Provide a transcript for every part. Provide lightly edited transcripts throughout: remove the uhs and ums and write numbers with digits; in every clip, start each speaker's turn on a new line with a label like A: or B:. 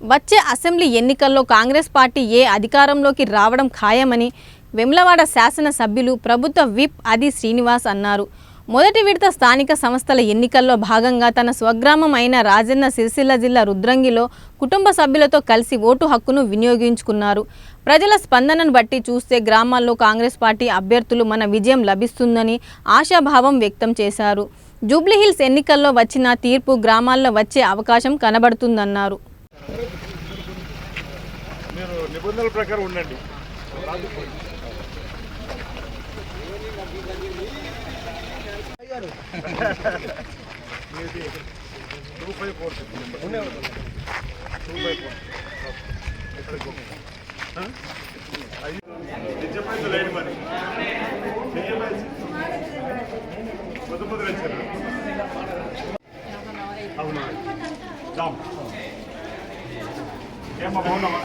A: వచ్చే అసెంబ్లీ ఎన్నికల్లో కాంగ్రెస్ పార్టీ అధికారంలోకి రావడం ఖాయమని వెమ్లవాడ శాసన సభ్యులు ప్రభుత్వ విప్ ఆది శ్రీనివాస్ అన్నారు. మొదటి విడత స్థానిక సంస్థల ఎన్నికల్లో భాగంగా తన స్వగ్రామం అయిన రాజన్న సిరిసిల్ల జిల్లా రుద్రంగిలో కుటుంబ సభ్యులతో కలిసి ఓటు హక్కును వినియోగించుకున్నారు. ప్రజల స్పందనను బట్టి చూస్తే గ్రామాల్లో కాంగ్రెస్ పార్టీ అభ్యర్థులు మన విజయం లభిస్తుందని ఆశాభావం వ్యక్తం చేశారు. జూబ్లీహిల్స్ ఎన్నికల్లో వచ్చిన తీర్పు గ్రామాల్లో వచ్చే అవకాశం కనబడుతుందన్నారు.
B: మీరు నిబంధనల ప్రకారం ఉండండి. అవునా ఏమో బాగున్నావా?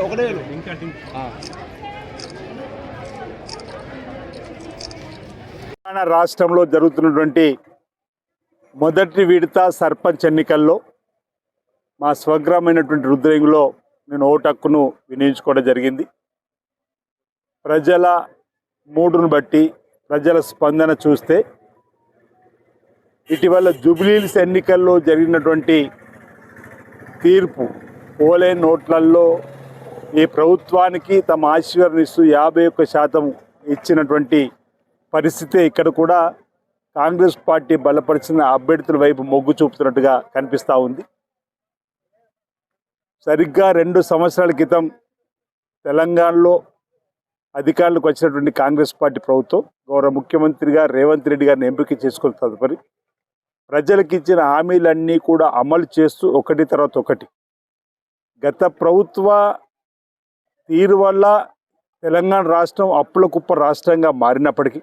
B: ఒకటే వేలు ఇంకా తెలంగాణ రాష్ట్రంలో జరుగుతున్నటువంటి మొదటి విడత సర్పంచ్ ఎన్నికల్లో మా స్వగ్రామైనటువంటి రుద్రంగిలో నేను ఓటు హక్కును వినియోగించుకోవడం జరిగింది. ప్రజల మూడును బట్టి ప్రజల స్పందన చూస్తే ఇటీవల జూబ్లీహిల్స్ ఎన్నికల్లో జరిగినటువంటి తీర్పు పోలే నోట్లలో ఈ ప్రభుత్వానికి తమ ఆశీర్వదిస్తూ 51% ఇచ్చినటువంటి పరిస్థితి ఇక్కడ కూడా కాంగ్రెస్ పార్టీ బలపరిచిన అభ్యర్థుల వైపు మొగ్గు చూపుతున్నట్టుగా కనిపిస్తూ ఉంది. సరిగ్గా 2 సంవత్సరాల క్రితం తెలంగాణలో అధికారులకు వచ్చినటువంటి కాంగ్రెస్ పార్టీ ప్రభుత్వం గౌరవ ముఖ్యమంత్రిగా రేవంత్ రెడ్డి గారిని ఎంపిక చేసుకున్న తదుపరి ప్రజలకు ఇచ్చిన హామీలన్నీ కూడా అమలు చేస్తూ ఒకటి తర్వాత ఒకటి గత ప్రభుత్వ తీరు వల్ల తెలంగాణ రాష్ట్రం అప్పుల కుప్ప రాష్ట్రంగా మారినప్పటికీ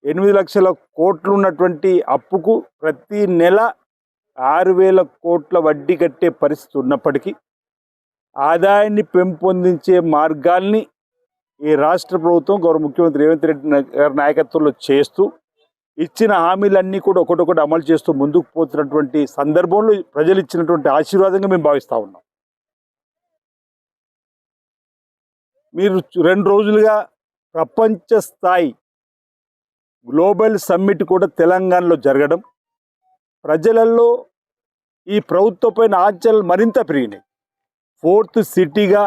B: 8 లక్షల కోట్లు ఉన్నటువంటి అప్పుకు ప్రతి నెల 6,000 కోట్ల వడ్డీ కట్టే పరిస్థితి ఉన్నప్పటికీ ఆదాయాన్ని పెంపొందించే మార్గాల్ని ఈ రాష్ట్ర ప్రభుత్వం గౌరవ ముఖ్యమంత్రి రేవంత్ రెడ్డి గారి నాయకత్వంలో చేస్తూ ఇచ్చిన హామీలన్నీ కూడా ఒకటొకటి అమలు చేస్తూ ముందుకు పోతున్నటువంటి సందర్భంలో ప్రజలు ఇచ్చినటువంటి ఆశీర్వాదంగా మేము భావిస్తూ ఉన్నాం. మీరు 2 రోజులుగా ప్రపంచ స్థాయి గ్లోబల్ సమ్మిట్ కూడా తెలంగాణలో జరగడం ప్రజలలో ఈ ప్రభుత్వపైన ఆంక్షలు మరింత పెరిగినాయి. 4th సిటీగా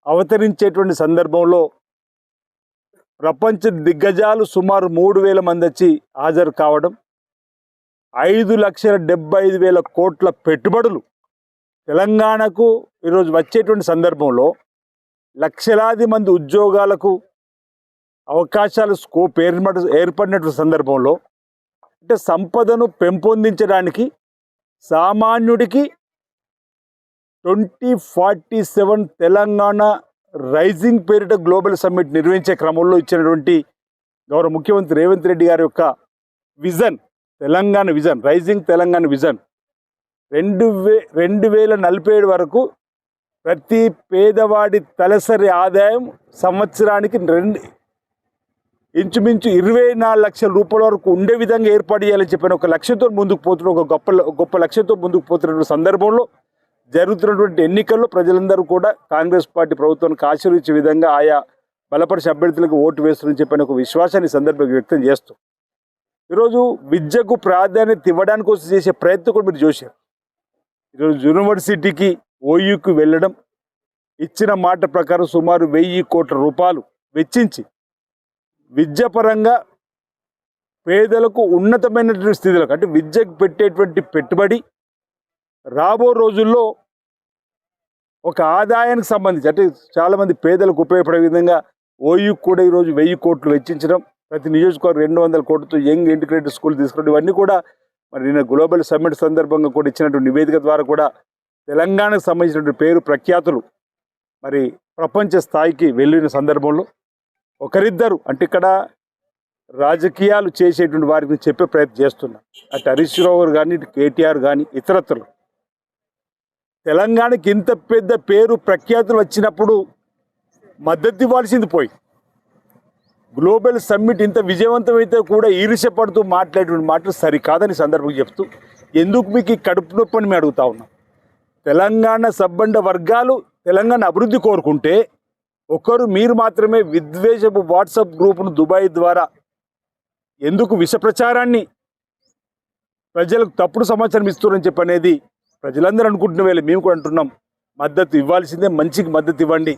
B: అవతరించేటువంటి సందర్భంలో ప్రపంచ దిగ్గజాలు సుమారు 3,000 మంది వచ్చి హాజరు కావడం 5,75,000 కోట్ల పెట్టుబడులు తెలంగాణకు ఈరోజు వచ్చేటువంటి సందర్భంలో లక్షలాది మంది ఉద్యోగాలకు అవకాశాలు స్కోప్ ఏర్పడినటువంటి సందర్భంలో అంటే సంపదను పెంపొందించడానికి సామాన్యుడికి 2047 తెలంగాణ రైజింగ్ పేరిట గ్లోబల్ సమ్మిట్ నిర్వహించే క్రమంలో ఇచ్చినటువంటి గౌరవ ముఖ్యమంత్రి రేవంత్ రెడ్డి గారి యొక్క vision Telangana vision rising Telangana vision 2047 వరకు ప్రతి పేదవాడి తలసరి ఆదాయం సంవత్సరానికి ఇంచుమించు 24 లక్షల రూపాయల వరకు ఉండే విధంగా ఏర్పాటు చేయాలని చెప్పిన ఒక లక్ష్యంతో ముందుకు పోతున్న ఒక గొప్ప లక్ష్యంతో ముందుకు పోతున్నటువంటి సందర్భంలో జరుగుతున్నటువంటి ఎన్నికల్లో ప్రజలందరూ కూడా కాంగ్రెస్ పార్టీ ప్రభుత్వానికి ఆశీర్వదించే విధంగా ఆయా బలపరిచే అభ్యర్థులకు ఓటు వేస్తారని చెప్పిన ఒక విశ్వాసాన్ని సందర్భంగా వ్యక్తం చేస్తూ ఈరోజు విద్యకు ప్రాధాన్యత ఇవ్వడానికి కోసం చేసే ప్రయత్నం కూడా మీరు చూశారు. ఈరోజు యూనివర్సిటీకి ఓయూకి వెళ్ళడం ఇచ్చిన మాట ప్రకారం సుమారు 1,000 కోట్ల రూపాయలు వెచ్చించి విద్యాపరంగా పేదలకు ఉన్నతమైనటువంటి స్థితిలకు అంటే విద్యకు పెట్టేటువంటి పెట్టుబడి రాబో రోజుల్లో ఒక ఆదాయానికి సంబంధించి అంటే చాలామంది పేదలకు ఉపయోగపడే విధంగా ఓయూ కూడా ఈరోజు 1,000 కోట్లు వెచ్చించడం ప్రతి నియోజకవర్గం 200 కోట్లతో యంగ్ ఇంటిగ్రేటెడ్ స్కూల్ తీసుకురావడం, ఇవన్నీ కూడా మరి నిన్న గ్లోబల్ సమ్మిట్ సందర్భంగా కూడా ఇచ్చినటువంటి నివేదిక ద్వారా కూడా తెలంగాణకు సంబంధించినటువంటి పేరు ప్రఖ్యాతులు మరి ప్రపంచ స్థాయికి వెళ్ళిన సందర్భంలో ఒకరిద్దరు అంటే ఇక్కడ రాజకీయాలు చేసేటువంటి వారికి చెప్పే ప్రయత్నం చేస్తున్నారు. అటు హరీష్ రావు గారు కానీ, ఇటు కేటీఆర్ కానీ, ఇతరత్రులు తెలంగాణకి ఇంత పెద్ద పేరు ప్రఖ్యాతులు వచ్చినప్పుడు మద్దతు ఇవ్వాల్సింది పోయి గ్లోబల్ సమ్మిట్ ఇంత విజయవంతమైతే కూడా ఈర్ష్యపడుతూ మాట్లాడేటువంటి మాటలు సరికాదని సందర్భంగా చెప్తూ ఎందుకు మీకు ఈ కడుపు నొప్పి అని మేము అడుగుతా ఉన్నాం. తెలంగాణ సబ్బండ వర్గాలు తెలంగాణ అభివృద్ధి కోరుకుంటే ఒకరు మీరు మాత్రమే విద్వేషపు వాట్సాప్ గ్రూపును దుబాయ్ ద్వారా ఎందుకు విష ప్రచారాన్ని ప్రజలకు తప్పుడు సమాచారం ఇస్తున్నారని చెప్పి అనేది ప్రజలందరూ అనుకుంటున్న వేళ మేము కూడా అంటున్నాం. మద్దతు ఇవ్వాల్సిందే, మంచికి మద్దతు ఇవ్వండి.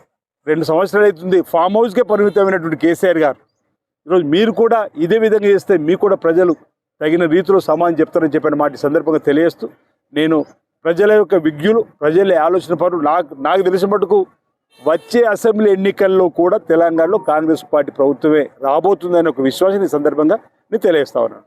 B: 2 సంవత్సరాలు అవుతుంది ఫామ్ హౌస్కే పరిమితమైనటువంటి కేసీఆర్ గారు. ఈరోజు మీరు కూడా ఇదే విధంగా చేస్తే మీకు కూడా ప్రజలు తగిన రీతిలో సమాధానం చెప్తారని చెప్పిన మాట ఈ సందర్భంగా తెలియజేస్తూ, నేను ప్రజల యొక్క విజ్ఞులు, ప్రజల ఆలోచన పరులు, నాకు తెలిసిన మటుకు వచ్చే అసెంబ్లీ ఎన్నికల్లో కూడా తెలంగాణలో కాంగ్రెస్ పార్టీ ప్రభుత్వమే రాబోతుందనే ఒక విశ్వాసం ఈ సందర్భంగా నేను తెలియజేస్తా ఉన్నాను.